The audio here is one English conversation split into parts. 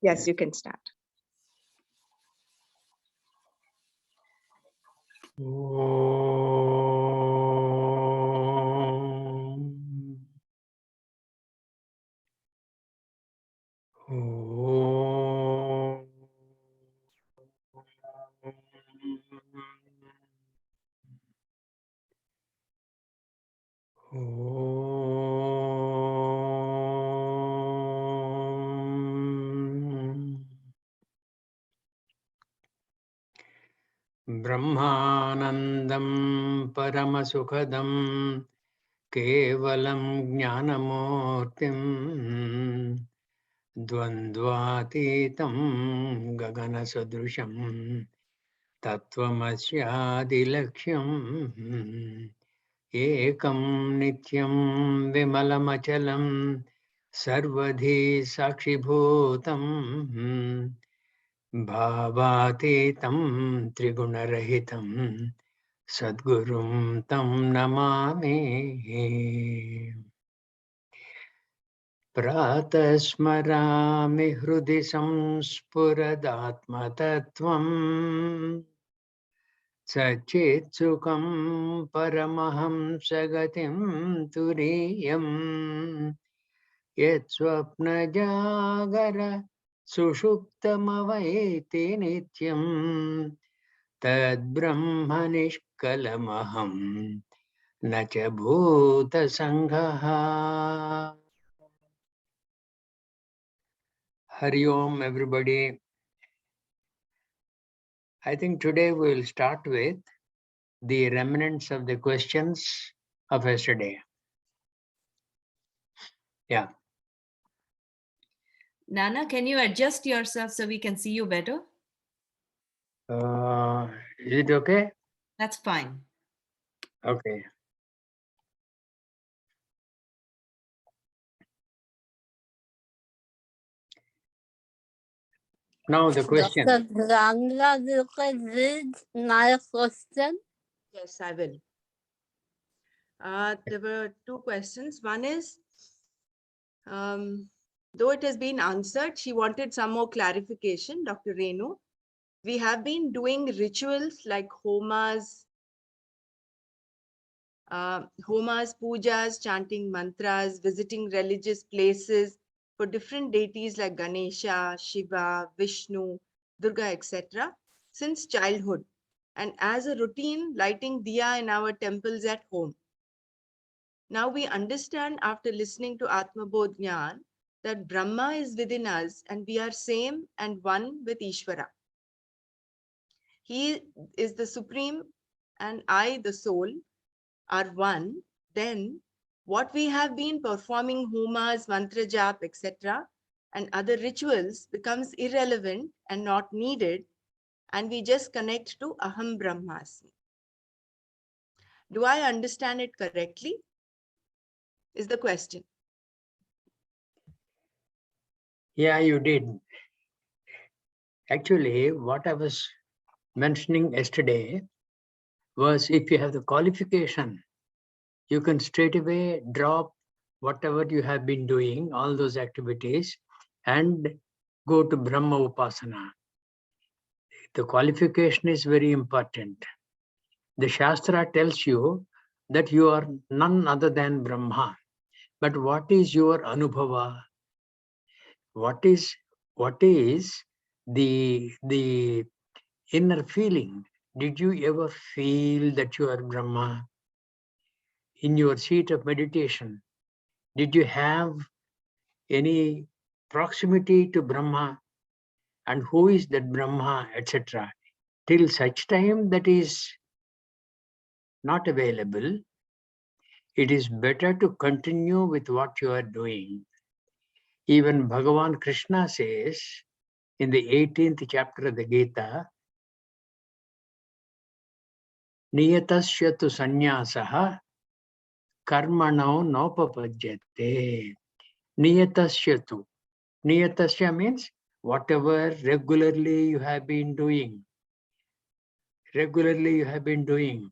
Yes, you can start. Brahmanandam Paramasukhadam Kevalam Jnanamurtim Dvandvatitam Gaganasadrusham Tattvamasyadilakhyam Ekam Nityam Vimalamachalam Sarvadhi Sakshibhutam Bhavatitam Trigunarahitam Sadgurum Tam Namami Pratasmarami Hrudi Samspuradatmatattvam Sachitsukam Paramahamsagatim Turiyam Yetsvapnajagara Sushuptamavaiti Nityam Tad Brahmanishkalamaham Nacha Bhuta Sanghaha. Hari Om, everybody. I think today we will start with the remnants of the questions of yesterday. Yeah. Nana, can you adjust yourself so we can see you better? Is it okay? That's fine. Okay. Now the question. Dr. Ranga, you can read my question. Yes, I will. There were two questions. One is, though it has been answered, she wanted some more clarification, Dr. Renu. We have been doing rituals like homas, pujas, chanting mantras, visiting religious places for different deities like Ganesha, Shiva, Vishnu, Durga, etc. since childhood, and as a routine, lighting diya in our temples at home. Now we understand after listening to Atma Bodha that Brahma is within us and we are same and one with Ishvara. He is the supreme and I, the soul, are one. Then what we have been performing homas, mantra jap, etc. and other rituals becomes irrelevant and not needed, and we just connect to Aham Brahmasmi. Do I understand it correctly? Is the question. Yeah, you did. Actually, what I was mentioning yesterday was if you have the qualification, you can straight away drop whatever you have been doing, all those activities, and go to Brahma Upasana. The qualification is very important. The Shastra tells you that you are none other than Brahma. But what is your Anubhava? What is the inner feeling? Did you ever feel that you are Brahma? In your seat of meditation, did you have any proximity to Brahma? And who is that Brahma, etc.? Till such time that is not available, it is better to continue with what you are doing. Even Bhagavan Krishna says in the 18th chapter of the Gita, Niyatasya tu sanyasaha karmanau nopapajyate. Niyatasya tu. Niyatasya means whatever regularly you have been doing. Regularly you have been doing.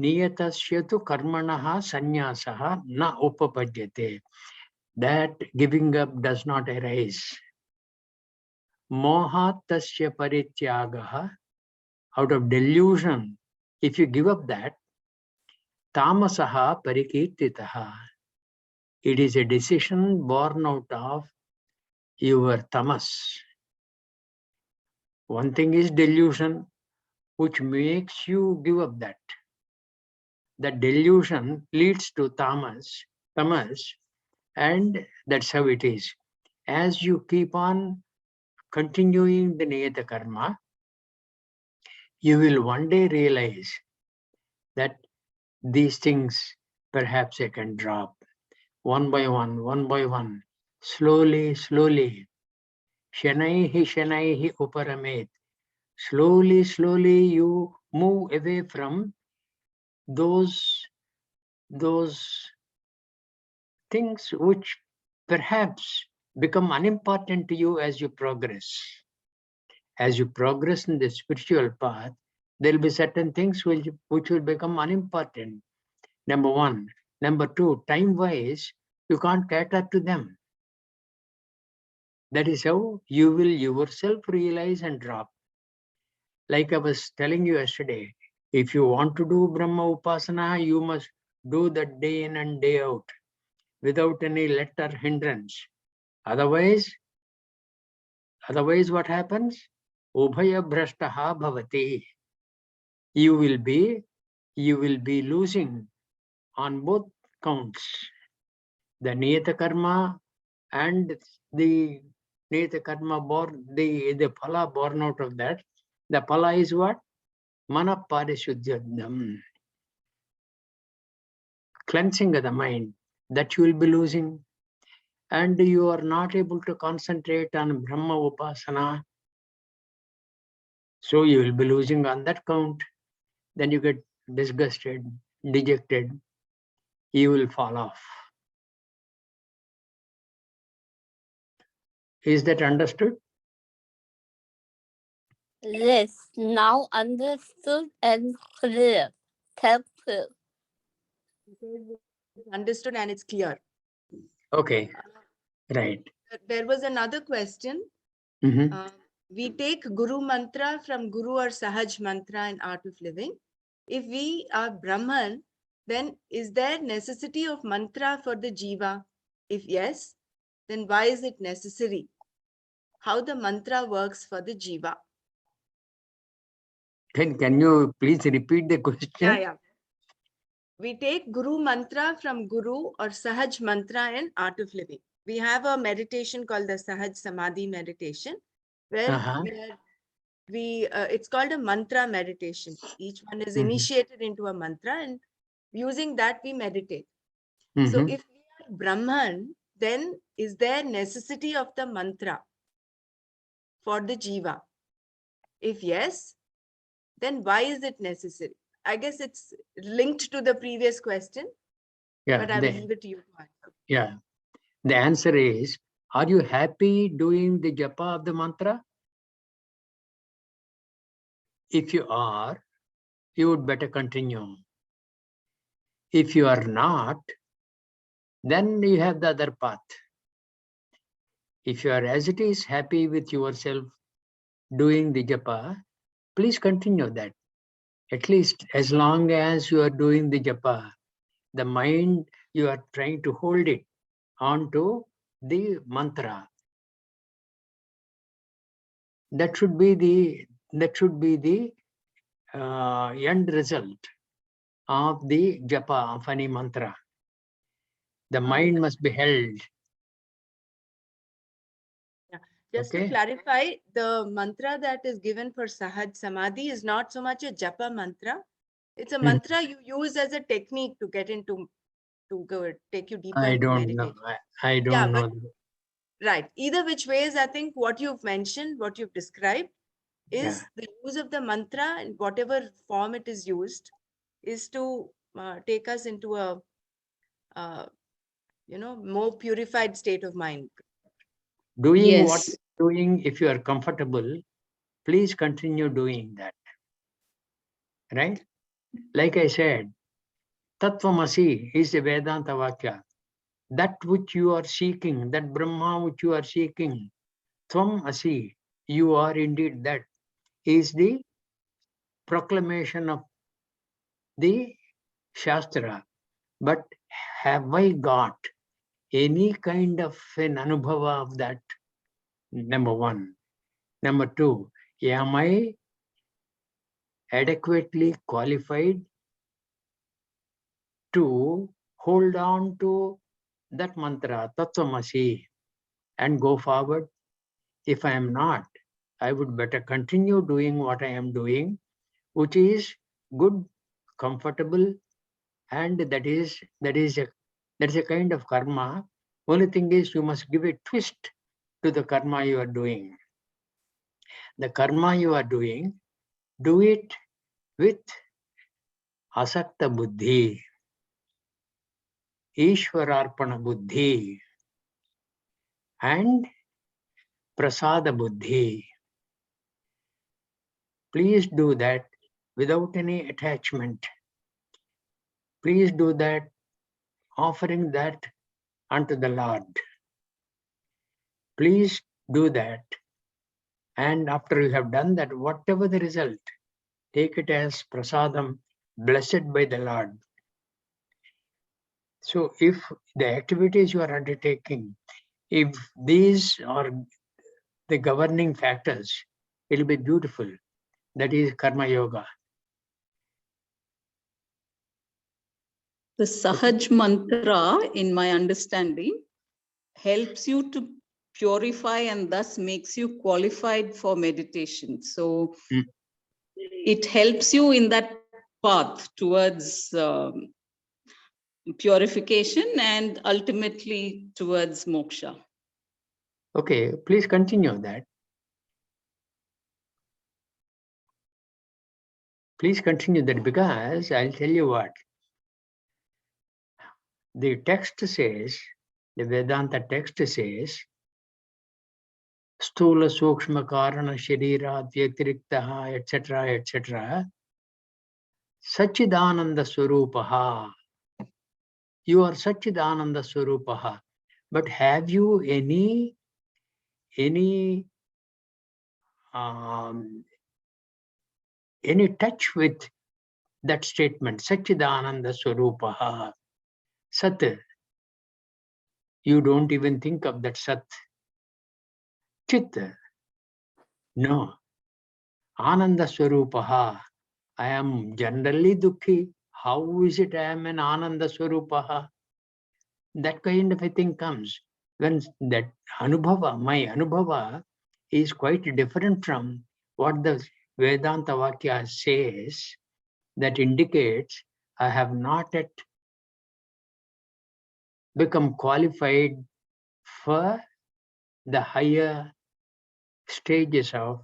Niyatasya tu karmanaha sanyasaha na upapajyate. That giving up does not arise. mohat tasya parityagaha, out of delusion, if you give up that, tamasaha parikirtitaha, it is a decision born out of your tamas. One thing is delusion, which makes you give up that. That delusion leads to tamas, and that's how it is. As you keep on continuing the niyata karma, you will one day realize that these things perhaps I can drop one by one, slowly, shanaihi uparamet. Slowly, you move away from those things which perhaps become unimportant to you as you progress. As you progress in the spiritual path, there will be certain things which will become unimportant. Number one. Number two, time-wise, you can't cater to them. That is how you will yourself realize and drop. Like I was telling you yesterday, if you want to do Brahma Upasana, you must do that day in and day out without any let or hindrance. Otherwise what happens? Ubhaya bhrashtaha bhavati. You will be losing on both counts. The niyata karma and the niyata karma born, the phala born out of that. The phala is what? Mana parishuddhyam. Cleansing of the mind, that you will be losing. And you are not able to concentrate on Brahma Upasana. So you will be losing on that count. Then you get disgusted, dejected. You will fall off. Is that understood? Yes, now understood and clear. Thank you. It's understood and it's clear. Okay, right. There was another question. Mhm. We take Guru mantra from Guru or Sahaj mantra in Art of Living. If we are Brahman, then is there necessity of mantra for the jiva? If yes, then why is it necessary? How the mantra works for the jiva? Can you please repeat the question? Yeah. We take Guru mantra from Guru or Sahaj mantra in Art of Living. We have a meditation called the Sahaj Samadhi meditation, where it's called a mantra meditation. Each one is initiated into a mantra, and using that we meditate. So if we are Brahman, then is there necessity of the mantra for the jiva? If yes, then why is it necessary? I guess it's linked to the previous question, but I will leave it to you to answer. Yeah. The answer is, are you happy doing the japa of the mantra? If you are, you would better continue. If you are not, then you have the other path. If you are as it is happy with yourself doing the japa, please continue that. At least as long as you are doing the japa, the mind, you are trying to hold it onto the mantra. That should be the end result of the japa of any mantra. The mind must be held. Just to clarify, the mantra that is given for Sahaj Samadhi is not so much a japa mantra. It's a mantra you use as a technique to get into, to go take you deeper into meditation. I don't know. Right. Either which ways, I think what you've mentioned, what you've described, is the use of the mantra in whatever form it is used, is to take us into a more purified state of mind. Doing what you're doing, if you are comfortable, please continue doing that. Right? Like I said, Tattvamasi is the Vedanta Vakya. That which you are seeking, that Brahma which you are seeking, Tvam Asi, you are indeed that, is the proclamation of the Shastra. But have I got any kind of an anubhava of that? Number one. Number two, am I adequately qualified to hold on to that mantra, Tattvamasi, and go forward? If I am not, I would better continue doing what I am doing, which is good, comfortable, and that is a kind of karma. Only thing is, you must give a twist to the karma you are doing. The karma you are doing, do it with asakta buddhi, ishwararpana buddhi, and prasada buddhi. Please do that without any attachment. Please do that, offering that unto the Lord. Please do that. And after you have done that, whatever the result, take it as prasadam, blessed by the Lord. So if the activities you are undertaking, if these are the governing factors, it will be beautiful. That is karma yoga. The Sahaj mantra, in my understanding, helps you to purify and thus makes you qualified for meditation. So it helps you in that path towards purification and ultimately towards moksha. Okay, please continue that. Please continue that, because I'll tell you what. The text says, the Vedanta text says, Stula Sukshma Karana Sharirat Vyatiriktaha, etc., etc. Sachidananda Swarupaha. You are Sachidananda Swarupaha. But have you any touch with that statement, Sachidananda Swarupaha? Sat. You don't even think of that Sat. Chit. No. Ananda Swarupaha. I am generally dukhi. How is it I am an Ananda Swarupaha? That kind of a thing comes when that anubhava, my anubhava, is quite different from what the Vedanta Vakya says. That indicates I have not yet become qualified for the higher stages of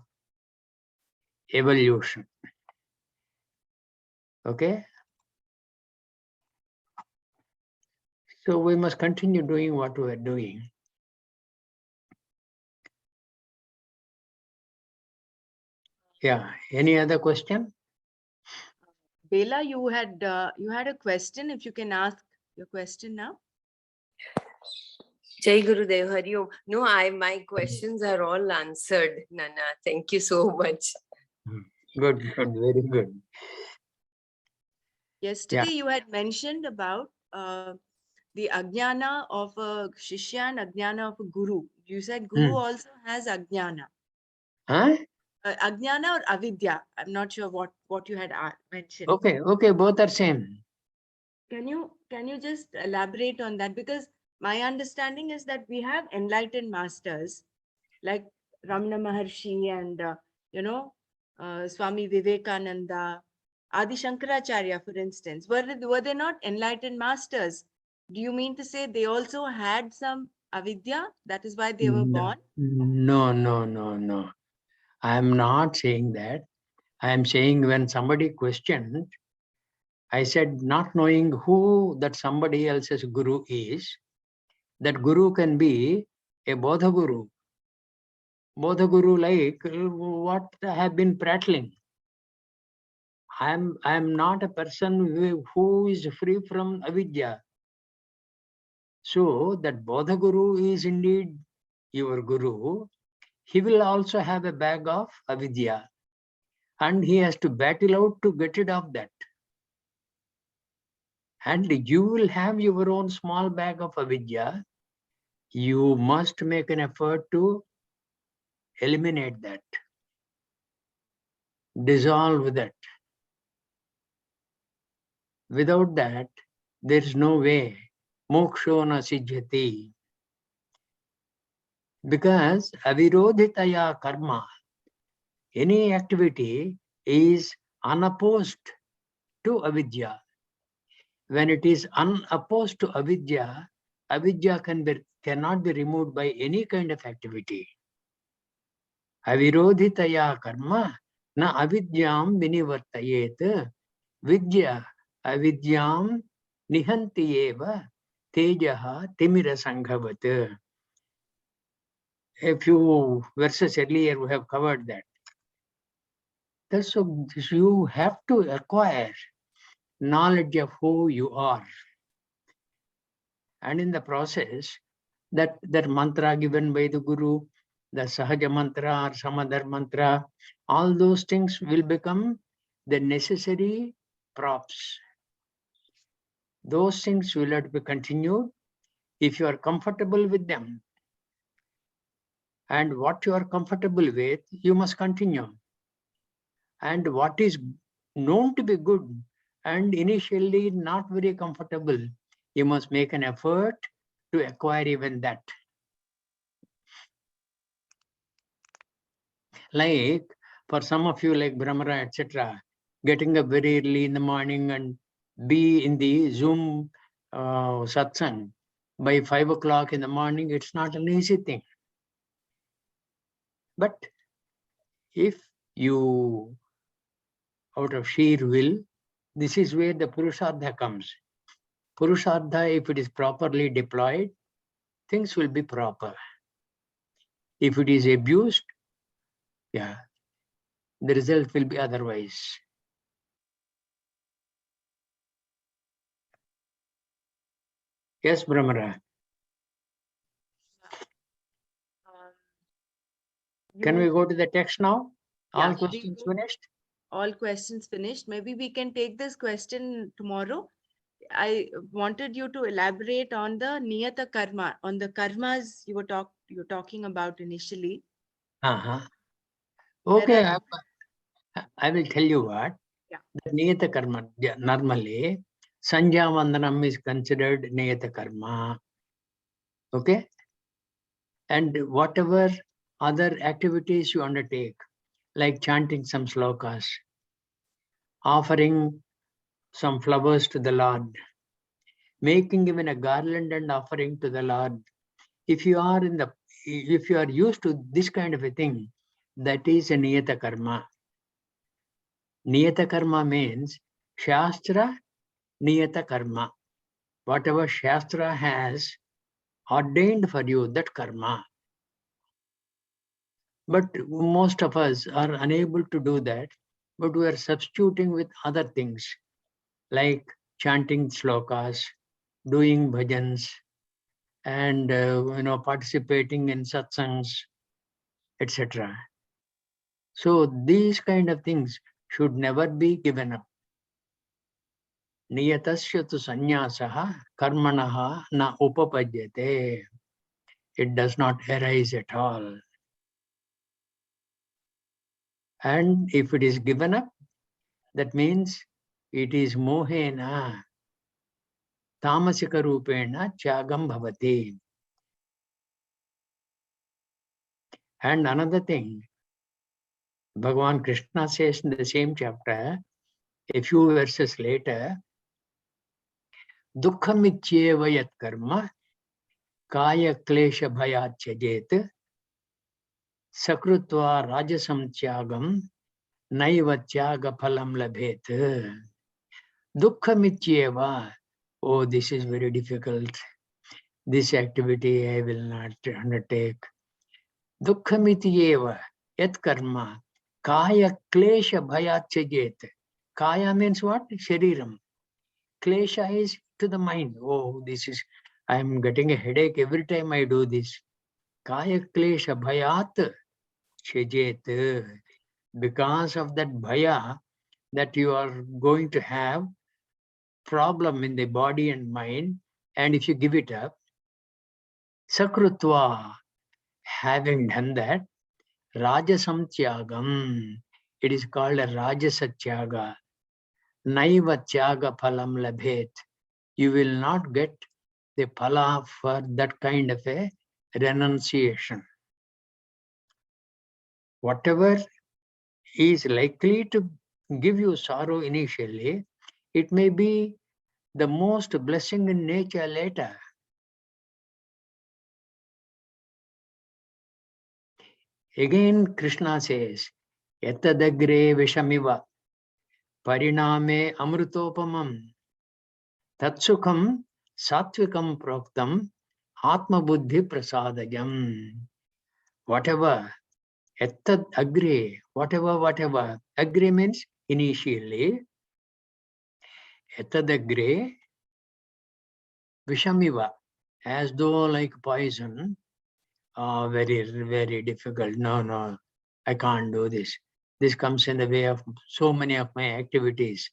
evolution. Okay? So we must continue doing what we are doing. Yeah. Any other question? Bela, you had a question. If you can ask your question now. Jai Gurudev, Hari Om. No, my questions are all answered, Nana. Thank you so much. Good, good, very good. Yesterday you had mentioned about the ajnana of a shishya and ajnana of a guru. You said guru also has ajnana. Huh? Ajnana or avidya? I'm not sure what you had mentioned. Okay, okay, both are same. Can you just elaborate on that? Because my understanding is that we have enlightened masters like Ramana Maharshi and Swami Vivekananda, Adi Shankaracharya, for instance. Were they not enlightened masters? Do you mean to say they also had some avidya? That is why they were born? No, no, no, no. I am not saying that. I am saying when somebody questioned, I said not knowing who that somebody else's guru is, that guru can be a Bodha guru. Bodha guru like what I have been prattling. I am not a person who is free from avidya. So that Bodha guru is indeed your guru. he will also have a bag of avidya. And he has to battle out to get rid of that. And you will have your own small bag of avidya. You must make an effort to eliminate that. Dissolve that. Without that, there is no way. Moksho na sijjhati. Because avirodhitaya karma, any activity is unopposed to avidya. When it is unopposed to avidya, avidya cannot be removed by any kind of activity. Avirodhitaya karma na avidyam vinivartayet. Vidya avidyam nihanti eva tejaha timira sanghavat. A few verses earlier we have covered that. So you have to acquire knowledge of who you are. And in the process, that mantra given by the Guru, the Sahaja mantra or some other mantra, all those things will become the necessary props. Those things will have to be continued if you are comfortable with them. And what you are comfortable with, you must continue. And what is known to be good and initially not very comfortable, you must make an effort to acquire even that. Like for some of you, like Brahmara, etc., getting up very early in the morning and be in the Zoom satsang by 5 o'clock in the morning, it's not an easy thing. But if you, out of sheer will, this is where the Purushartha comes. Purushartha, if it is properly deployed, things will be proper. If it is abused, yeah, the result will be otherwise. Yes, Brahmara. Can we go to the text now? All Yeah, questions finished? all questions finished. Maybe we can take this question tomorrow. I wanted you to elaborate on the niyata karma, on the karmas you were talking about initially. Okay, There I will tell you what. Yeah. The niyata karma, normally, Sandhya Vandanam is considered niyata karma. Okay? And whatever other activities you undertake, like chanting some slokas, offering some flowers to the Lord, making even a garland and offering to the Lord. If you are used to this kind of a thing, that is a niyata karma. Niyata karma means Shastra niyata karma. Whatever Shastra has ordained for you, that karma. But most of us are unable to do that, but we are substituting with other things like chanting slokas, doing bhajans, and participating in satsangs, etc. So these kind of things should never be given up. Niyatasya tu sanyasaha karmanaha na upapajyate. It does not arise at all. And if it is given up, that means it is mohena, tamasika rupena chagam bhavati. And another thing, Bhagavan Krishna says in the same chapter, a few verses later, Dukkhamityeva yat karma kaya klesha bhayachajet sakrutva rajasam tyagam naiva tyaga phalam labhet. Dukkhamityeva. Oh, this is very difficult. This activity I will not undertake. Dukkhamityeva yat karma kaya klesha bhayachajet. Kaya means what? Shariram. Klesha is to the mind. Oh, I am getting a headache every time I do this. Kaya klesha bhayat chejet. Because of that bhaya, that you are going to have problem in the body and mind, and if you give it up, sakrutva, having done that, rajasam tyagam, it is called a rajasa tyaga. Naiva tyaga phalam labhet. You will not get the phala for that kind of a renunciation. Whatever is likely to give you sorrow initially, it may be the most blessing in nature later. Again, Krishna says, Yatadagre vishamiva pariname amrutopamam tatsukham satvikam proktam atma buddhi prasadayam. Whatever, yatad agre, whatever. Agre means initially. Yatadagre vishamiva, as though like poison. Very, very difficult. No, I can't do this. This comes in the way of so many of my activities.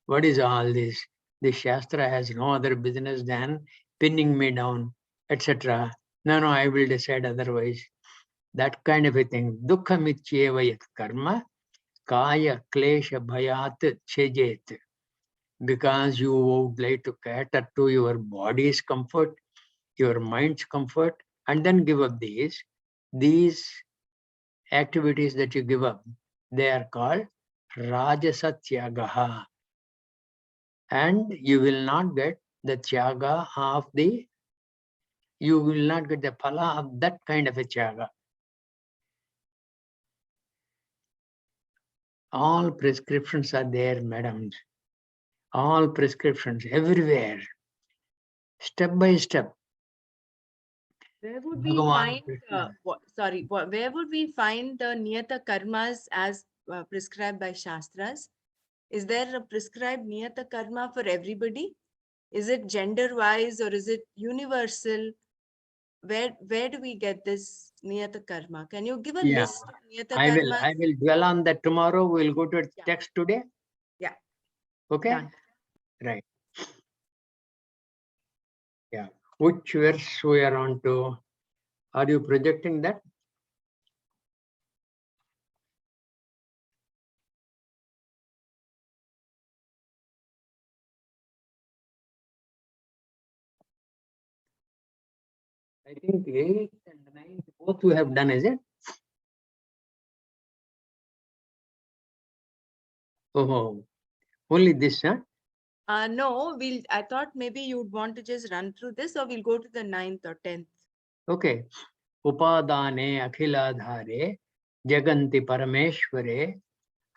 What is all this? This Shastra has no other business than pinning me down, etc. No, I will decide otherwise. That kind of a thing. Dukkha mityeva yat karma, kaya klesha bhayat chejet. Because you would like to cater to your body's comfort, your mind's comfort, and then give up these activities that you give up. They are called rajasa tyagaha. And you will not get the tyaga of you will not get the phala of that kind of a tyaga. All prescriptions are there, madams. All prescriptions everywhere, step by step. Where would we Bhagavan find, Krishna. where would we find the niyata karmas as prescribed by Shastras? Is there a prescribed niyata karma for everybody? Is it gender wise or is it universal? Where do we get this niyata karma? Can you give a Yeah, list of niyata I karmas? will dwell on that tomorrow. We'll go to a Yeah. text today. Yeah. Okay. Done. Right. Yeah. Which verse we are on to? Are you projecting that? I think 8th and 9th, both we have done, is it? Oh, only this, huh? No, I thought maybe you'd want to just run through this, or we'll go to the 9th or 10th. Okay. Upadane akhiladhare jaganti parameshware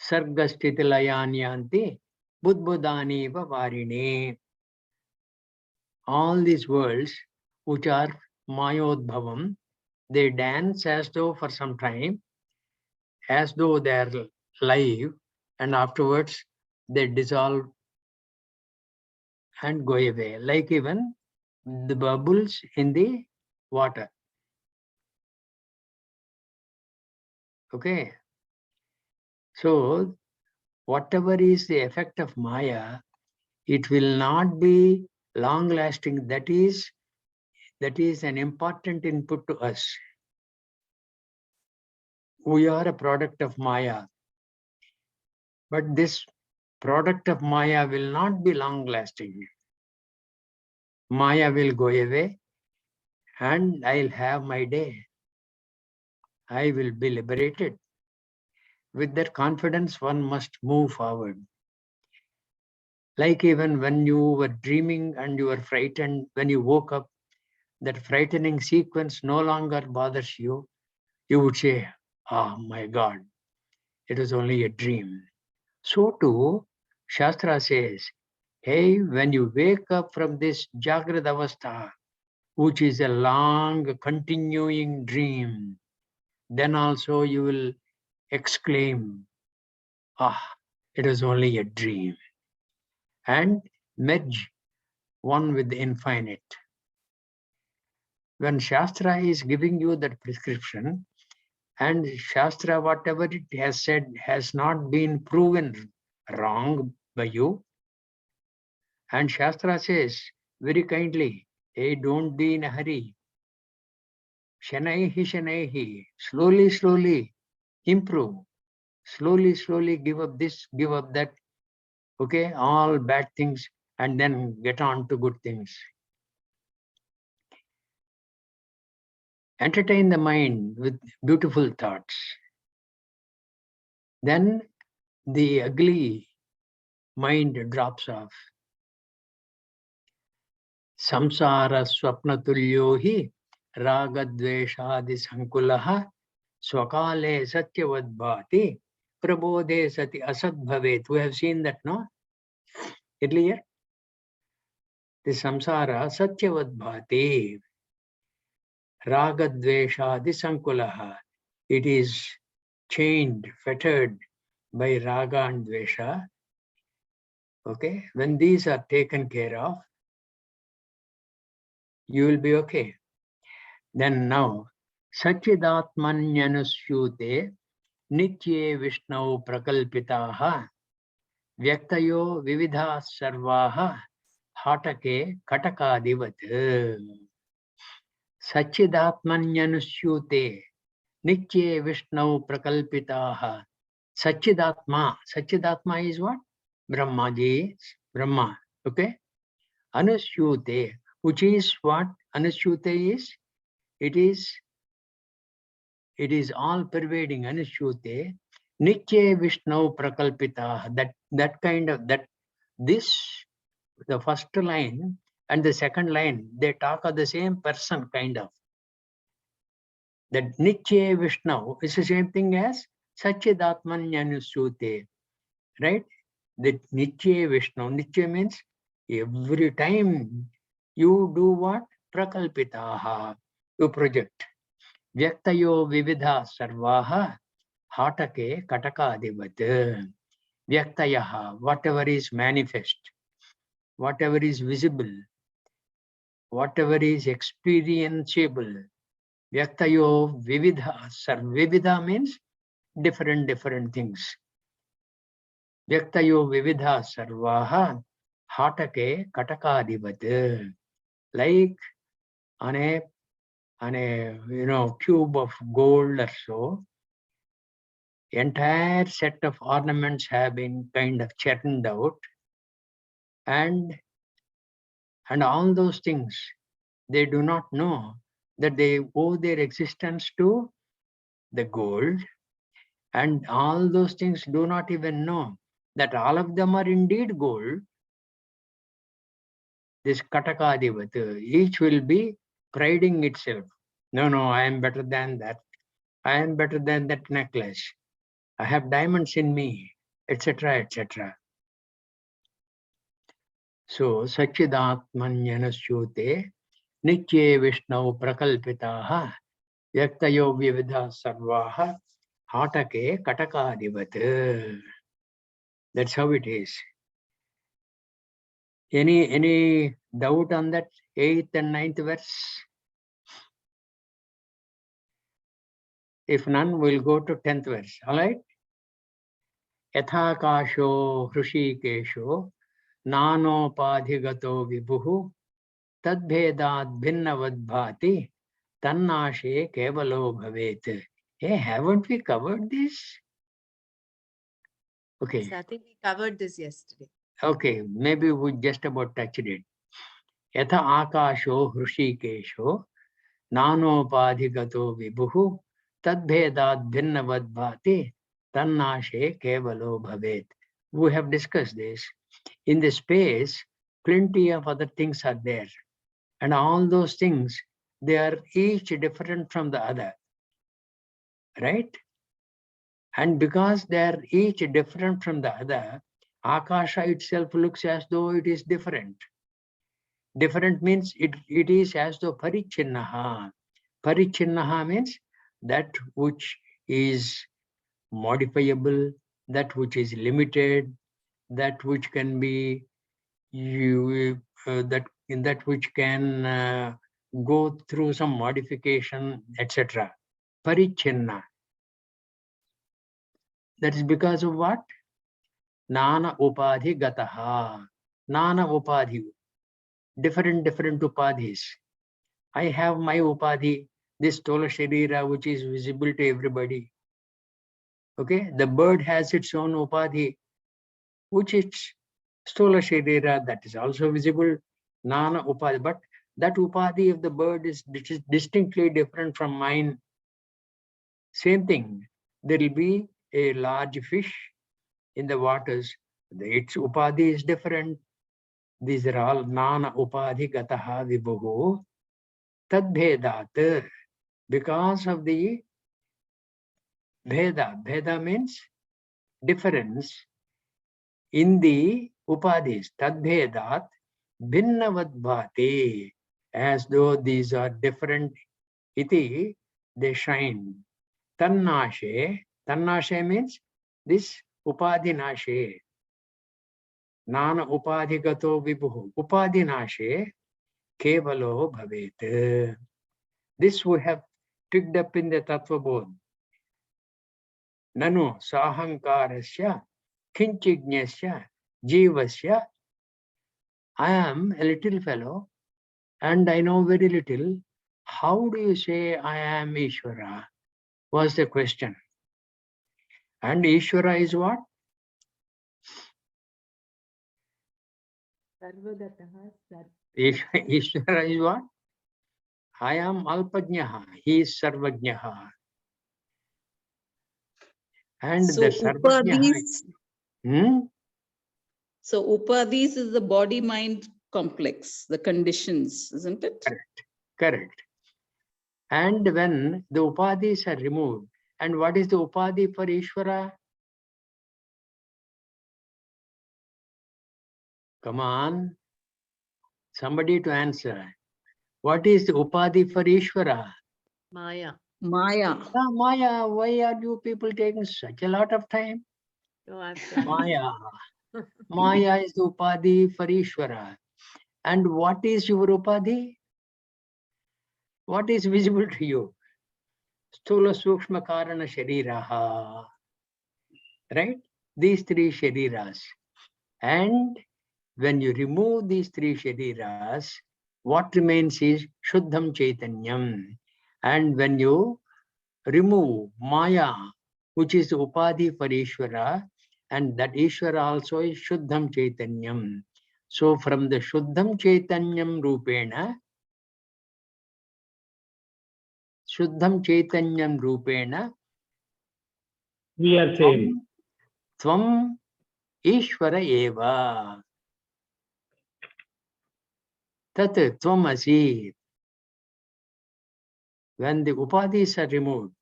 sargastitilayanyanti budbudani vavarine. All these worlds which are mayodbhavam, they dance as though for some time, as though they are live, and afterwards they dissolve and go away, like even the bubbles in the water. Okay. So whatever is the effect of Maya, it will not be long lasting. That is an important input to us. We are a product of Maya. But this product of Maya will not be long lasting. Maya will go away and I'll have my day. I will be liberated. With that confidence, one must move forward. Like even when you were dreaming and you were frightened, when you woke up, that frightening sequence no longer bothers you. You would say, "Oh my God, it was only a dream." So too, Shastra says, hey, when you wake up from this Jagrad Avastha, which is a long continuing dream, then also you will exclaim, it was only a dream, and merge one with the infinite. When Shastra is giving you that prescription, And Shastra, whatever it has said, has not been proven wrong by you. And Shastra says very kindly, hey, don't be in a hurry. Shanaihi, shanaihi, slowly, slowly improve. Slowly, slowly give up this, give up that. Okay, all bad things, and then get on to good things. Entertain the mind with beautiful thoughts. Then the ugly mind drops off. Samsara swapnatulyo hi ragadveshadi sankulaha swakale satyavadbhati prabodhe sati asad bhavet. We have seen that, no? Earlier. The samsara satyavadbhati ragadveshadi sankulaha. It is chained, fettered by raga and dvesha. Okay, when these are taken care of, you will be okay. Then now, Satchidatmanyanusyute Nitye Vishnau Prakalpitaha Vyaktayo Vividha Sarvaha Hatake Katakadivat. Satchidatmanyanusyute Nitye Vishnau Prakalpitaha. Satchidatma is what? Brahmaji, Brahma. Okay? Anusyute, which is what Anusyute is? It is all pervading. Anusyute, Nitye Vishnu Prakalpita. That kind of this, the first line and the second line, they talk of the same person, kind of. That Nitye Vishnu is the same thing as Satchidatmanyanusyute. Right? That Nitye Vishnu. Nitye means every time you do what? Prakalpitaha. You project. Vyaktayo vividha sarvaha hatake katakadivat. Vyaktayaha, whatever is manifest, whatever is visible, whatever is experienceable. Vyaktayo vividha. Vividha means different things. Vyaktayo vividha sarvaha hatake katakadivat. Like on a cube of gold or so, entire set of ornaments have been kind of churned out, and all those things, they do not know that they owe their existence to the gold, and all those things do not even know that all of them are indeed gold. This Katakadivat, each will be priding itself. No, I am better than that. I am better than that necklace. I have diamonds in me, etc., etc. So, Satchidatmanyanusyute Nitye Vishnu Prakalpitaha Vyaktayo Vividha Sarvaha Hatake Katakadivat. That's how it is. Any doubt on that 8th and 9th verse? If none, we'll go to 10th verse. All right? Yathakasho Hrushikesho Nanopadhigato Vibhuhu Tadbhedat Bhinnavadbhati Tannashe Kevalo Bhavet. Hey, haven't we covered this? Okay. So I think we covered this yesterday. Okay, maybe we just about touched it. Yatha akasho hrushikesho nanopadhigato vibhuhu tadbhedat bhinnavadbhati tannashe kevalo bhavet. We have discussed this. In the space, plenty of other things are there. And all those things, they are each different from the other. Right? And because they are each different from the other, Akasha itself looks as though it is different. Different means it is as though parichinnaha. Parichinnaha means that which is modifiable, that which is limited, that which can be that which can go through some modification, etc. Parichinna. That is because of what? Nana upadhi gataha. Nana upadhi. Different upadhis. I have my upadhi, this Tola Sharira, which is visible to everybody. Okay, the bird has its own upadhi, which is Stola Sharira, that is also visible. Nana upadhi, but that upadhi of the bird is distinctly different from mine. Same thing, there will be a large fish in the waters. Its upadhi is different. These are all Nana upadhi gataha vibhuhu tadbhedat. Because of the Bheda. Bheda means difference in the upadhis. Tadbhedat bhinnavad bhati. As though these are different, iti, they shine. Tannashe. Tannashe means this upadhinashe. Nana upadhigato vibhuhu. Upadhinashe kevalo bhavet. This we have picked up in the Tattva Bodha. Nanu sahankarasya kinchignyasya jivasya. I am a little fellow and I know very little. How do you say I am Ishvara? Was the question. And Ishvara is what? Ishvara is what? I am Alpajnaha. He is Sarvajnaha. And So the Sarvajnaha. So upadhis is the body-mind complex, the conditions, isn't it? Correct. And when the upadhis are removed, and what is the upadhi for Ishvara? Come on, somebody to answer. What is the upadhi for Ishvara? Maya. Maya. Ah, Maya, why are you people taking such a lot of time? No, I've done. Maya. Maya is the upadhi for Ishvara. And what is your upadhi? What is visible to you? Stula Sukshma Karana Shariraha. Right? These three Shariras. And when you remove these three Shariras, what remains is Shuddham Chaitanyam. And when you remove Maya, which is the upadhi for Ishvara, and that Ishvara also is Shuddham Chaitanyam. So from the Shuddham Chaitanyam Rupena, we are same. Tvam Ishvara eva. Tat tvam asi. When the upadhis are removed,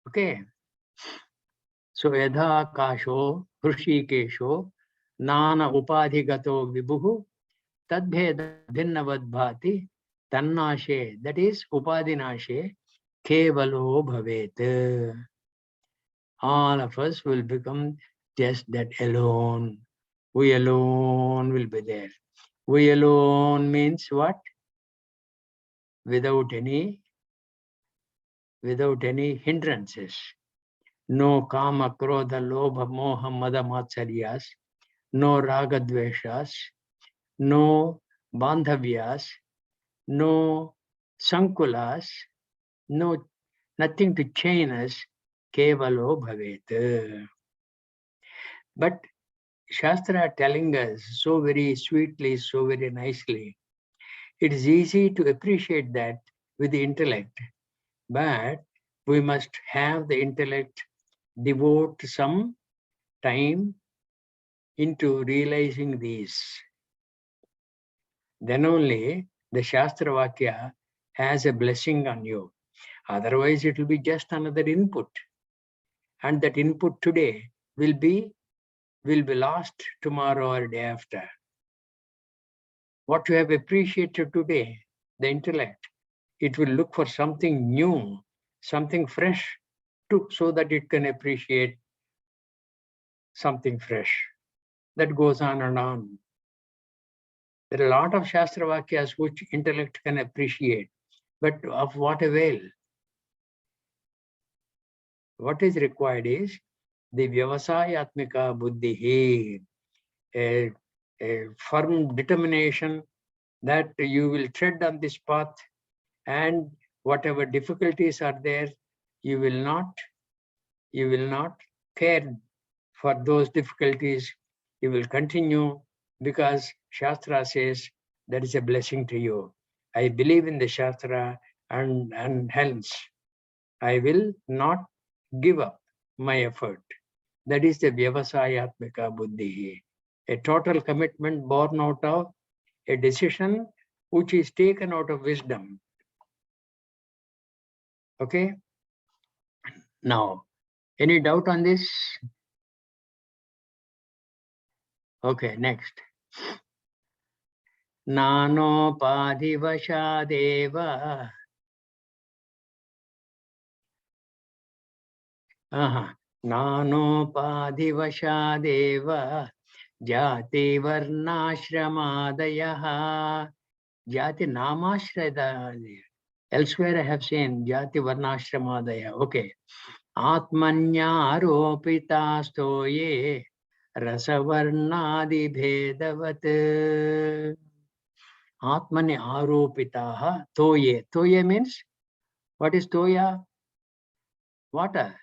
okay. So yadha kasho hrushikesho nana upadhigato vibhuhu tadbheda bhinnavad bhati tannashe, that is upadhinashe kevalo bhavet. All of us will become just that alone. We alone will be there. We alone means what? Without any hindrances. No kama, krodha, lobha, moha, mada, matsaryas. No raga, dveshas. No bandhavyas. No sankulas. No, nothing to chain us. Kevalo bhavet. But Shastra telling us so very sweetly, so very nicely. It is easy to appreciate that with the intellect, but we must have the intellect devote some time into realizing these. Then only the Shastra Vakya has a blessing on you. Otherwise, it will be just another input. And that input today will be lost tomorrow or day after. What you have appreciated today, the intellect, it will look for something new, something fresh, so that it can appreciate something fresh. That goes on and on. There are a lot of Shastra Vakyas which intellect can appreciate, but of what avail? What is required is the Vyavasayatmika Buddhi, a firm determination that you will tread on this path, and whatever difficulties are there, you will not care for those difficulties. You will continue, because Shastra says that is a blessing to you. I believe in the Shastra, and hence I will not give up my effort. That is the Vyavasayatmika Buddhi, a total commitment born out of a decision which is taken out of wisdom. Okay? Now, any doubt on this? Okay, next. Nanopadivashadeva. Nanopadivashadeva. Jati varnashramadayah. Jati namashradaya. Elsewhere I have seen Jati varnashramadaya. Okay. Atmanyaropitastoye rasavarnadi bhedavat. Atmani aropitaha toye. Toye means, what is toya? Water.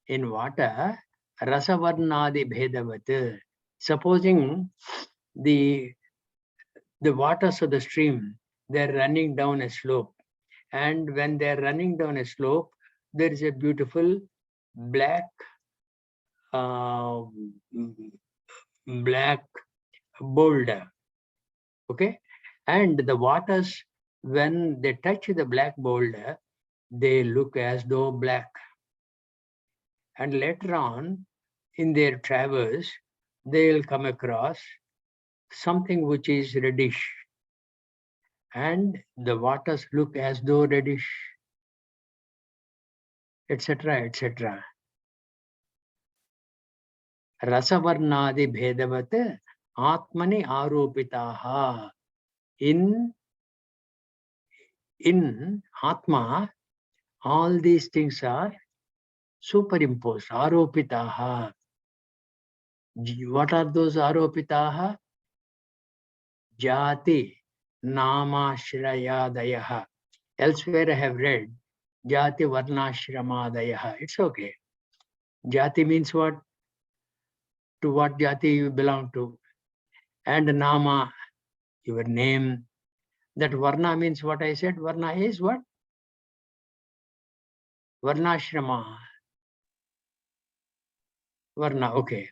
In water, rasavarnadi bhedavat. Supposing the waters of the stream, they're running down a slope. And when they're running down a slope, there is a beautiful black boulder. Okay, and the waters, when they touch the black boulder, they look as though black. And later on, in their travels, they'll come across something which is reddish, and the waters look as though reddish, etc., etc. Rasavarnadi bhedavat atmani aropitaha. In Atma, all these things are superimposed. Aropitaha. What are those aropitaha? Jati namashrayadayaha. Elsewhere I have read Jati varnashramadayaha. It's okay. Jati means what? To what jati you belong to. And nama, your name. That varna means what I said. Varna is what? Varnashrama. Varna, okay.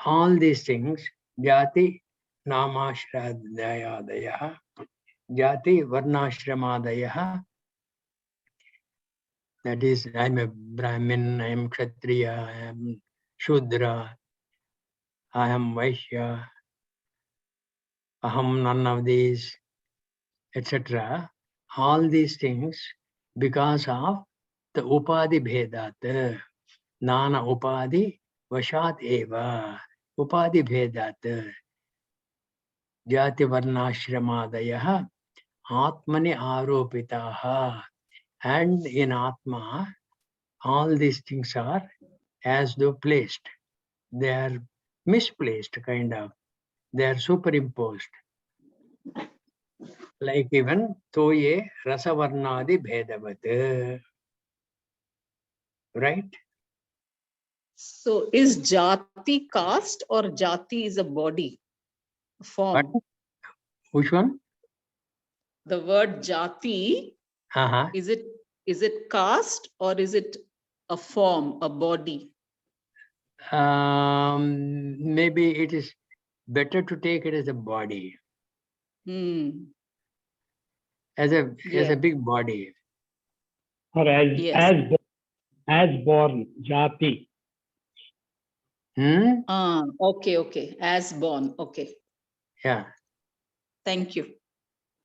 All these things, jati namashradayadayaha, jati varnashramadayah. That is, I am a Brahmin, I am Kshatriya, I am Shudra, I am Vaishya, Aham none of these, etc. All these things because of the Upadhi Bhedat, Nana Upadhi Vashat Eva, Upadhi Bhedat, Jati Varnashramadayah, Atmani Aropitaha. And in Atma, all these things are as though placed. They are misplaced, kind of. They are superimposed. Like even Toye Rasavarnadi Bhedavat. Right? So is jati caste or jati is a body, a form? What? Which one? The word jati, is it caste or is it a form, a body? Maybe it is better to take it as a body. As a big body. Or as born, jati. Okay. As born. Okay. Yeah. Thank you.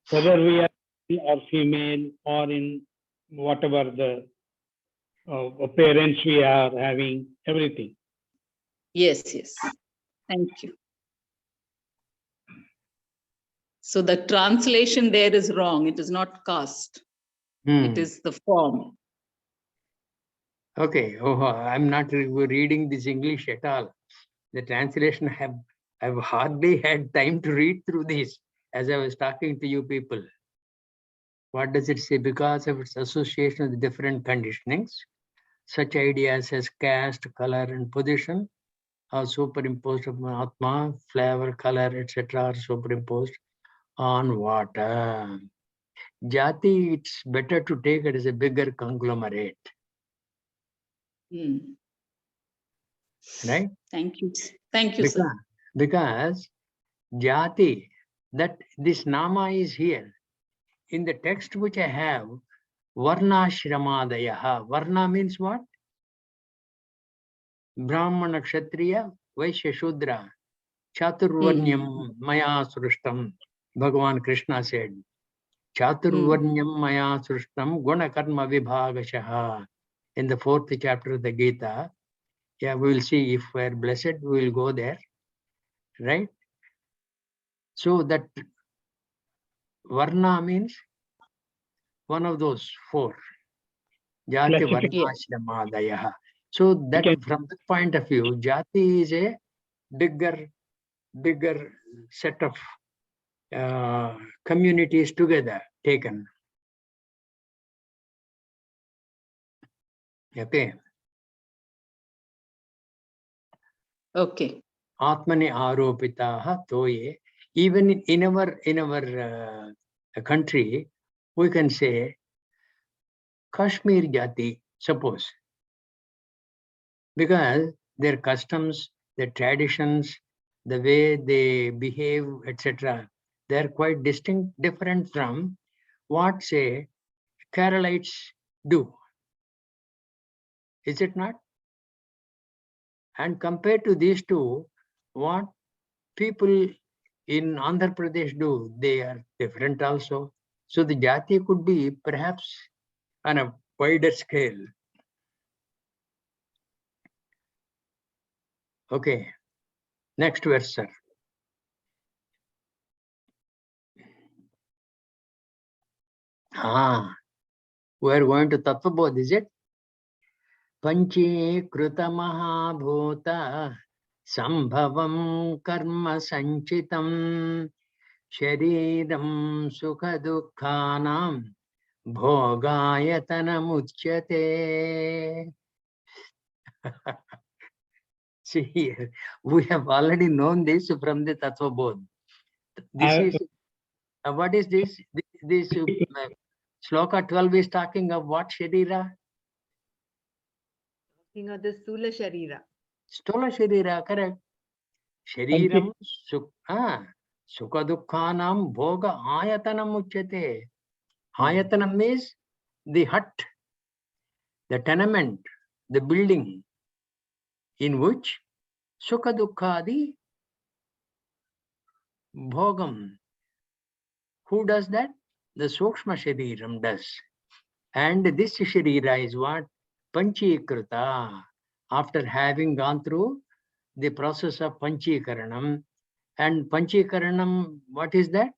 Whether we are male or female or in whatever the parents we are having, everything. Yes. Thank you. So the translation there is wrong. It is not caste. It is the form. Okay. Oh, I'm not reading this English at all. The translation I've hardly had time to read through this as I was talking to you people. What does it say? Because of its association with different conditionings, such ideas as caste, color, and position are superimposed upon Atma, flavor, color, etc. are superimposed on water. Jati, it's better to take it as a bigger conglomerate. Right? Thank you. Thank you, sir. Because Jati, that this Nama is here. In the text which I have, Varna Shramadayaha. Varna means what? Brahmana Kshatriya Vaishya Shudra. Chaturvarnyam Maya Srushtam. Bhagavan Krishna said. Chaturvarnyam Maya Srushtam Guna Karma Vibhagashaha. In the 4th chapter of the Gita. Yeah, we will see if we are blessed, we will go there. Right? So that Varna means one of those 4. Jati Varna Shramadayaha. So that from that point of view, Jati is a bigger set of communities together taken. Okay. Okay. Atmani aropitaha toye. Even in our country, we can say Kashmir Jati, suppose, because their customs, their traditions, the way they behave, etc., they are quite distinct, different from what, say, Keralites do. Is it not? And compared to these two, what people in Andhra Pradesh do, they are different also. So the Jati could be perhaps on a wider scale. Okay, next verse, sir. We are going to Tattva Bodha, is it? Panchīkrita Mahabhuta Sambhavam Karma Sanchitam Shariram Sukha Dukkhanam Bhogayatanam Uchyate. See here, we have already known this from the Tattva Bodha. This is, what is this? This Shloka 12 is talking of what Sharira? Talking of the Stula Sharira. Stula Sharira, correct. Shariram Sukha Dukkhanam Bhoga Ayatanam Uchyate. Ayatanam means the hut, the tenement, the building in which Sukha Dukkhadi Bhogam. Who does that? The Sukshma Shariram does. And this Sharira is what? Panchīkrita. After having gone through the process of Panchīkaranam. And Panchīkaranam, what is that?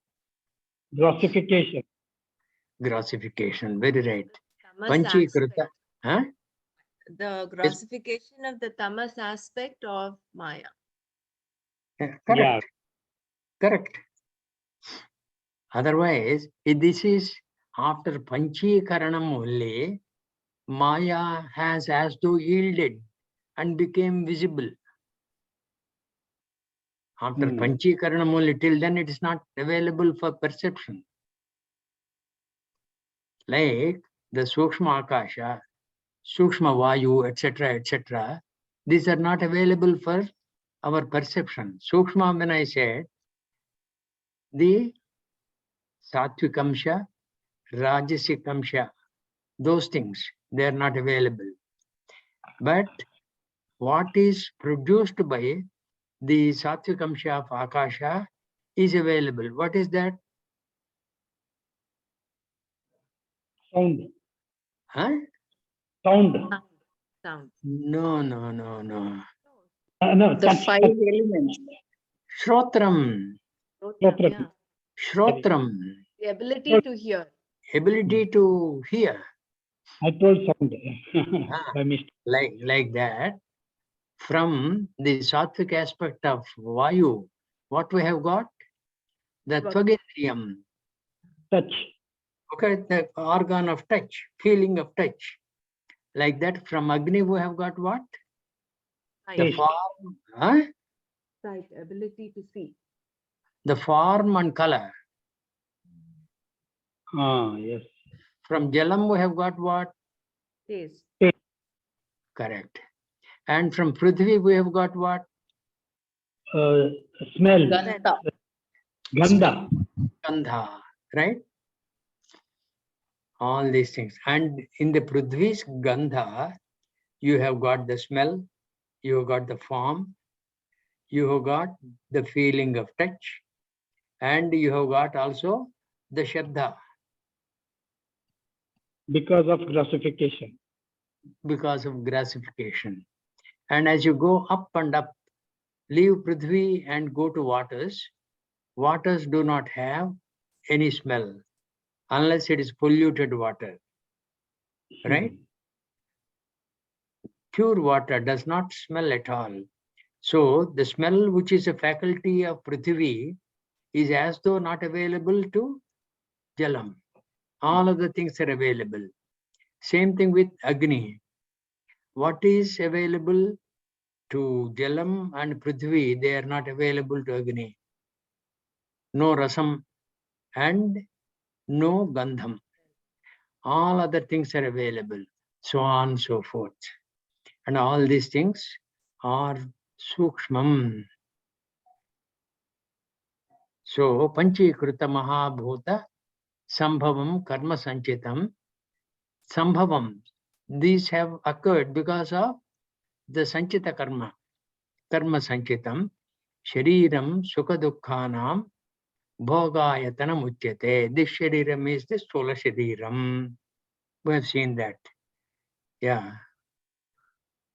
Grossification. Grossification, very right. Tamas Panchīkrita. aspect. Huh? The grossification of the tamas aspect of Maya. Correct. Yeah. Correct. Otherwise, this is after Panchīkaranam only, Maya has as though yielded and became visible. After Panchīkaranam only, till then it is not available for perception. Like the Sukshma Akasha, Sukshma Vayu, etc., etc., these are not available for our perception. Sukshma, when I said, the Sattvikamsha, Rajasikamsha, those things, they are not available. But what is produced by the Sattvikamsha of Akasha is available. What is that? Sound. Huh? Sound. Sound. No. No, The touch. 5 elements. Shrotram. I told sound Ah. by mistake. Like that. From the sattvic aspect of Vayu, what we have got? The What? Tvagendriyam. Touch. Okay, the organ of touch, feeling of touch. Like that, from Agni we have got what? The Taste. form, huh? Sight, ability to see. The form and color. Ah, yes. From Jalam we have got what? Taste. Correct. And from Prithvi we have got what? Smell. Gandha. Gandha. Gandha, right? All these things. And in the Prithvi's Gandha, you have got the smell, you have got the form, you have got the feeling of touch, and you have got also the Shabda Because of grossification. because of gratification. And as you go up and up, leave Prithvi and go to waters, waters do not have any smell unless it is polluted water, right? Pure water does not smell at all. So the smell, which is a faculty of Prithvi, is as though not available to Jalam. All of the things are available. Same thing with Agni. What is available to Jalam and Prithvi, they are not available to Agni. No Rasam and no Gandham. All other things are available, so on and so forth. And all these things are Sukshmam. So, Panchikruta Mahabhuta Sambhavam Karma Sanchitam. Sambhavam. These have occurred because of the Sanchita Karma. Karma Sanchitam. Shariram Sukha Dukkhanam Bhogayatanam Uchyate. This Shariram is the Sthola Shariram. We have seen that. Yeah.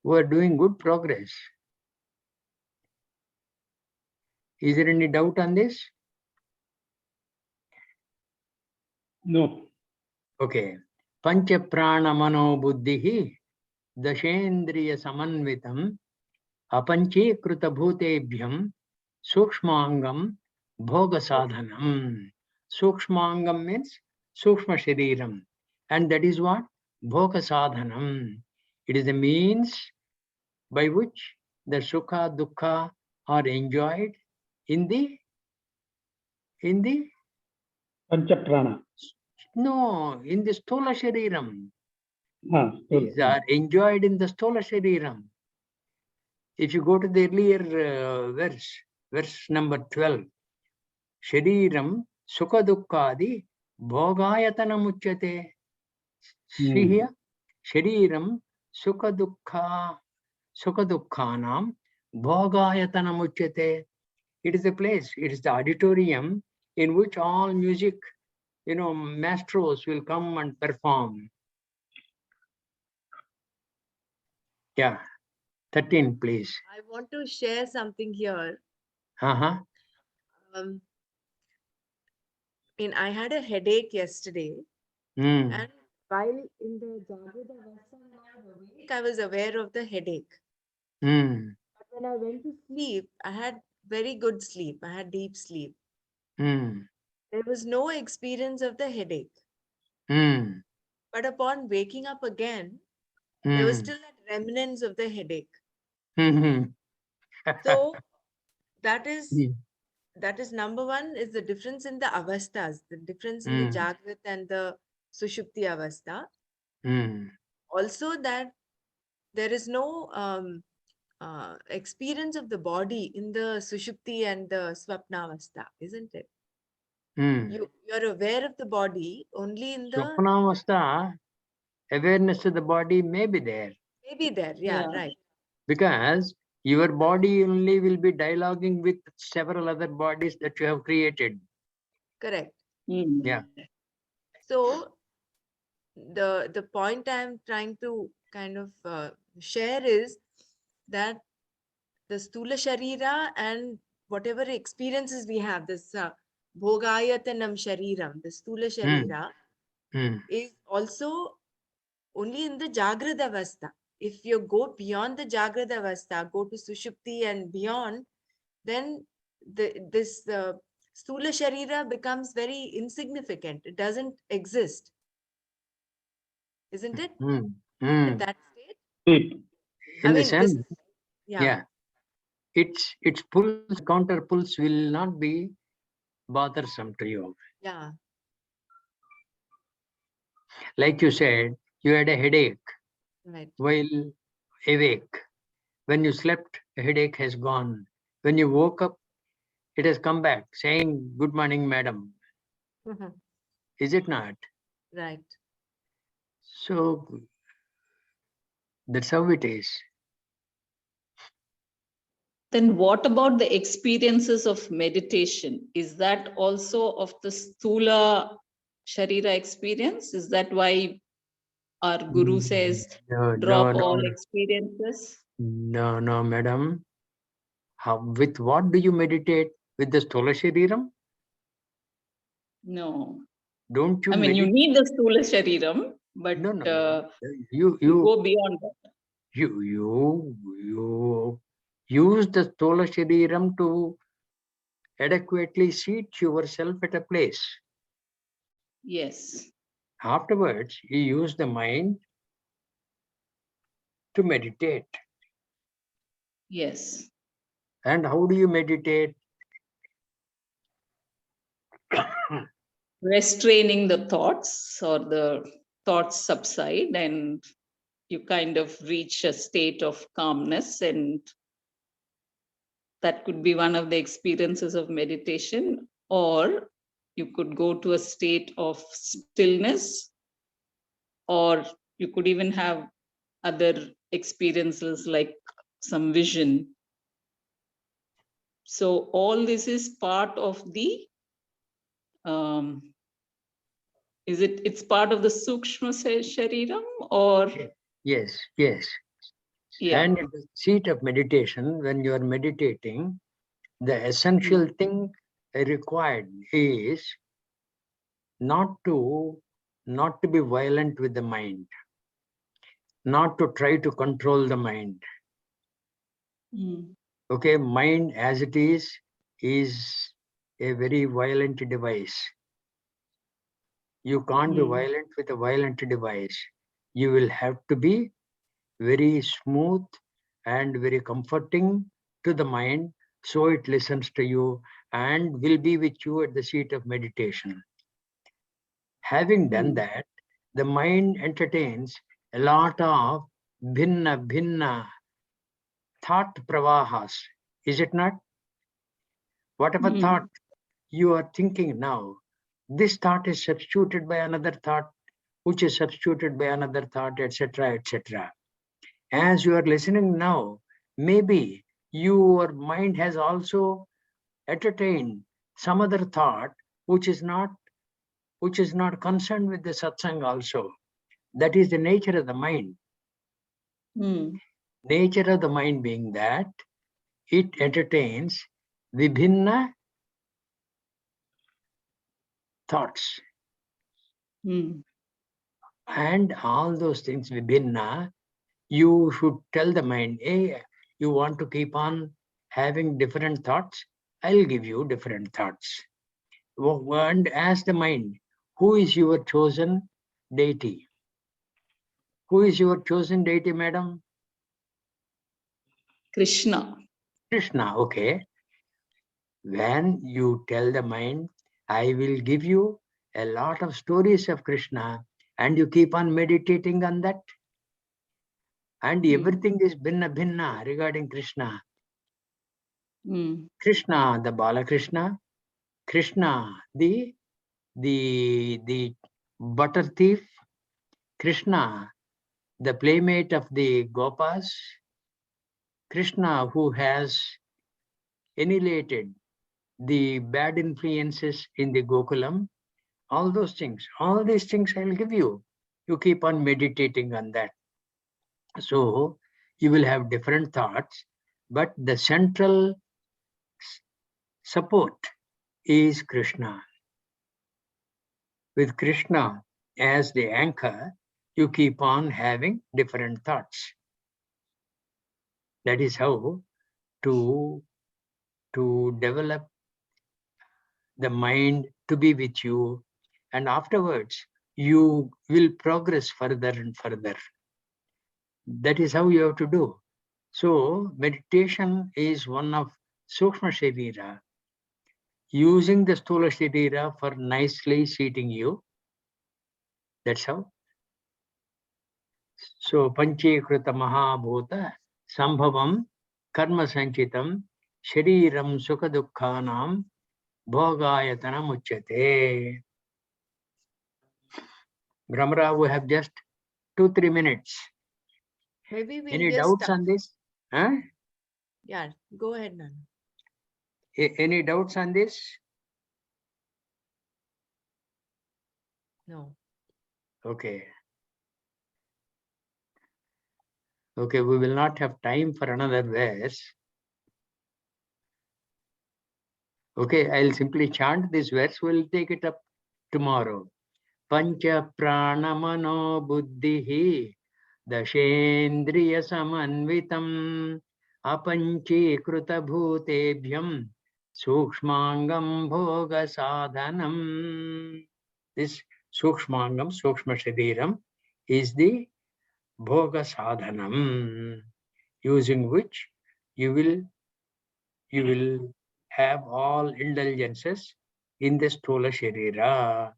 We are doing good progress. Is there any doubt on this? No. Okay. Pancha prana mano buddhihi dashendriya samanvitam apanchikruta bhutebhyam sukshmangam bhoga sadhanam. Sukshmangam means sukshma shariram. And that is what? Bhoga sadhanam. It is the means by which the sukha, dukkha are enjoyed in the Panchaprana. no, in the sthola shariram. Ah, These are enjoyed in the sthola shariram. If you go to the earlier verse number 12, shariram sukha dukkhadi bhogayatanam uchyate. See here, shariram sukha dukkhanam bhogayatanam uchyate. It is a place, it is the auditorium in which all music, maestros will come and perform. Yeah, 13, please. I want to share something here. Uh-huh. I had a headache yesterday, Mm. and while in the Jagrita Avastha, I was aware of the headache. Mm. But when I went to sleep, I had very good sleep. I had deep sleep. Mm. There was no experience of the headache. Mm. But upon waking up again, there was still that remnants of the headache. Mm. So that is number one, is the difference in the avasthas, the difference in the Jagrat and the Sushupti avastha. Also that there is no experience of the body in the Sushupti and the Swapna avastha, isn't it? You're aware of the body only in the Swapnavastha, awareness of the body may be there. maybe there, yeah, right. Because your body only will be dialoguing with several other bodies that you have created. Correct. Yeah. So the point I'm trying to kind of share is that the Stula Sharira and whatever experiences we have, this Bhogayatanam Shariram, the Stula Sharira, is also only in the Jagrada Avastha. If you go beyond the Jagrada Avastha, go to Sushupti and beyond, then this Sthula Sharira becomes very insignificant. It doesn't exist. Isn't it? At that state? Sleep. In the this sense, is, yeah, its pulls, counter pulls will not be bothersome to you. Yeah. Like you said, you had a headache Right. while awake. When you slept, the headache has gone. When you woke up, it has come back saying, "Good morning, madam." Is it not? Right. So that's how it is. Then what about the experiences of meditation? Is that also of the Sthula Sharira experience? Is that why our Guru says, drop all experiences? No, madam. With what do you meditate? With the Sthula Shariram? No. Don't you I mean, you need the Sthula Shariram, but No. you go beyond that. You use the Sthula Shariram to adequately seat yourself at a place. Yes. Afterwards, you use the mind to meditate. Yes. And how do you meditate? Restraining the thoughts, or the thoughts subside and you kind of reach a state of calmness, and that could be one of the experiences of meditation. Or you could go to a state of stillness, or you could even have other experiences like some vision. So all this is part of the it's part of the Sukshma Shariram, or? Yes. Yeah. And in the seat of meditation, when you are meditating, the essential thing required is not to be violent with the mind, not to try to control the mind. Okay, mind as it is a very violent device. You can't be violent with a violent device. You will have to be very smooth and very comforting to the mind, so it listens to you and will be with you at the seat of meditation. Having done that, the mind entertains a lot of bhinna thought pravahas. Is it not? Whatever thought you are thinking now, this thought is substituted by another thought, which is substituted by another thought, etc., etc. As you are listening now, maybe your mind has also entertained some other thought which is not concerned with the satsang also. That is the nature of the mind. Nature of the mind being that it entertains vibhinna thoughts. And all those things vibhinna, you should tell the mind, hey, you want to keep on having different thoughts? I'll give you different thoughts. And ask the mind, who is your chosen deity? Who is your chosen deity, madam? Krishna. Krishna, okay. When you tell the mind, I will give you a lot of stories of Krishna, and you keep on meditating on that, and everything is bhinna regarding Krishna. Krishna, the Balakrishna, Krishna, the butter thief, Krishna, the playmate of the Gopas, Krishna who has annihilated the bad influences in the Gokulam, all those things, all these things I will give you. You keep on meditating on that. So you will have different thoughts, but the central support is Krishna. With Krishna as the anchor, you keep on having different thoughts. That is how to develop the mind to be with you, and afterwards you will progress further and further. That is how you have to do. So meditation is one of Sukshma Sharira, using the Sthula Sharira for nicely seating you. That's how. So Panchekrita Mahabhuta Sambhavam Karma Sanchitam Shariram Sukha Dukkhanam Bhogayatanam Uchyate. Brahmara, we have just 2-3 minutes. Maybe we'll Any just doubts start. on this? Huh? Yeah, go ahead, Nana. Any doubts on this? No. Okay. Okay, we will not have time for another verse. Okay, I'll simply chant this verse. We'll take it up tomorrow. Pancha prana mano buddhihi dashendriya samanvitam apanchikruta bhutebhyam sukshmangam bhoga sadhanam. This sukshmangam, sukshma shariram, is the bhoga sadhanam, using which you will have all indulgences in the sthula sharira.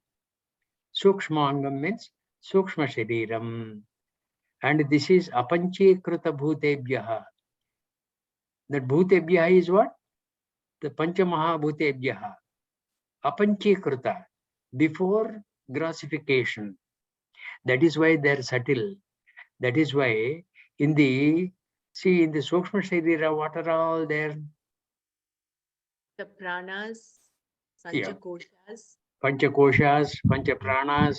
Sukshmangam means sukshma shariram, and this is apanchikruta bhutebhyaha. That bhutebhyaha is what? The pancha mahabhutebhyaha. Apanchikruta, before grossification. That is why they are subtle. That is why in the Sukshma Sharira, what are all there? The pranas, Yeah. panchakoshas. Panchakoshas, panchapranas,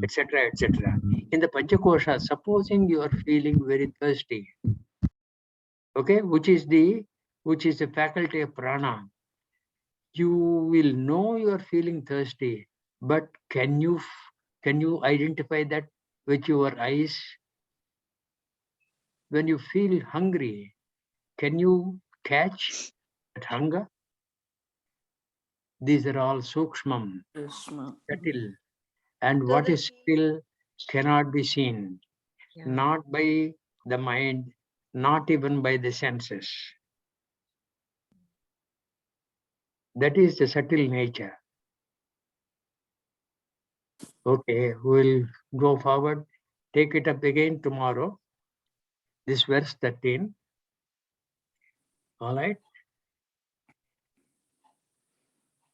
etc., etc. In the panchakoshas, supposing you are feeling very thirsty, okay, which is the faculty of prana, you will know you are feeling thirsty, but can you identify that with your eyes? When you feel hungry, can you catch that hunger? These are all sukshmam, subtle, and So what the is still cannot be seen, Yeah. not by the mind, not even by the senses. That is the subtle nature. Okay, we'll go forward, take it up again tomorrow. This verse 13. All right.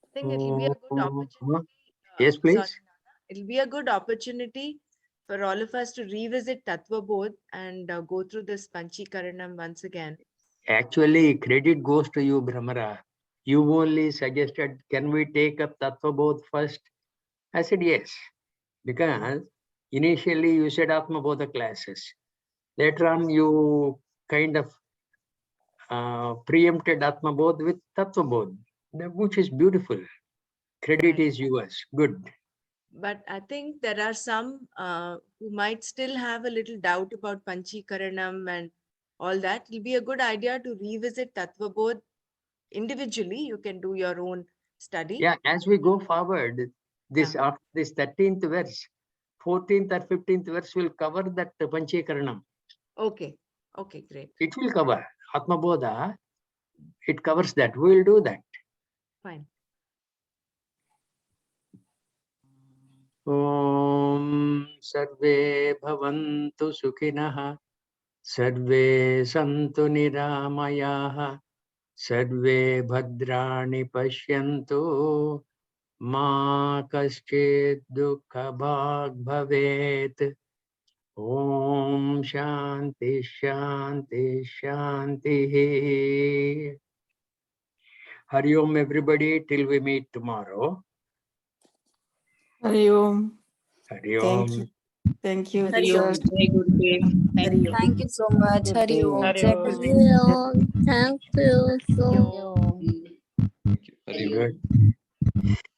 I think it will be a good opportunity. Yes, please. Sorry, Nana. It'll be a good opportunity for all of us to revisit Tattva Bodh and go through this Panchikaranam once again. Actually, credit goes to you, Brahmara. You only suggested, can we take up Tattva Bodh first? I said yes, because initially you said Atma Bodha classes. Later on, you kind of preempted Atma Bodh with Tattva Bodh, which is beautiful. Credit Right. is yours. Good. But I think there are some who might still have a little doubt about Panchikaranam and all that. It'll be a good idea to revisit Tattva Bodh individually. You can do your own study. Yeah, as we go forward, this 13th verse, 14th or 15th verse will cover that Panchikaranam. Okay. Okay, great. It will cover Atma Bodha. It covers that. We will do that. Fine. Om Sarve Bhavantu Sukhinah Sarve Santu Niramayaha Sarve Bhadrani Pashyantu Ma Kaschid Dukha Bhag Bhavet. Om Shanti Shanti Shanti. Hari Om everybody, till we meet tomorrow. Hari Om. Hari Thank Om. you. Thank you, Hari sir. Om. Jai Gurudev. Thank you. Thank you so much. Good Hari day. Om. Hari Jai Om. Gurudev. Thank you so Thank you. Hari Om. Good.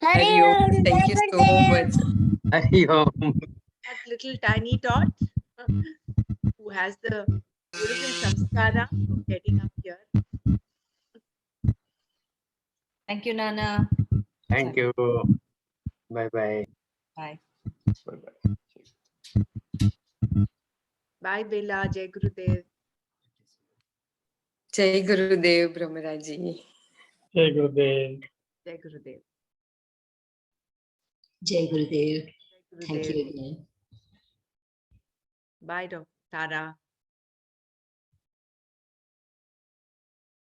Hari Om. Thank you so much. Hari Om. that little tiny tot who has the beautiful samskara of getting up here. Thank you, Nana. Thank you. Bye-bye. Bye. Bye-bye. Bye, Bela. Jai Gurudev. Jai Gurudev, Brahmaraji. Jai Gurudev. Jai Gurudev. Jai Gurudev. Jai Thank Gurudev. you again. Bye, Dr. Tara.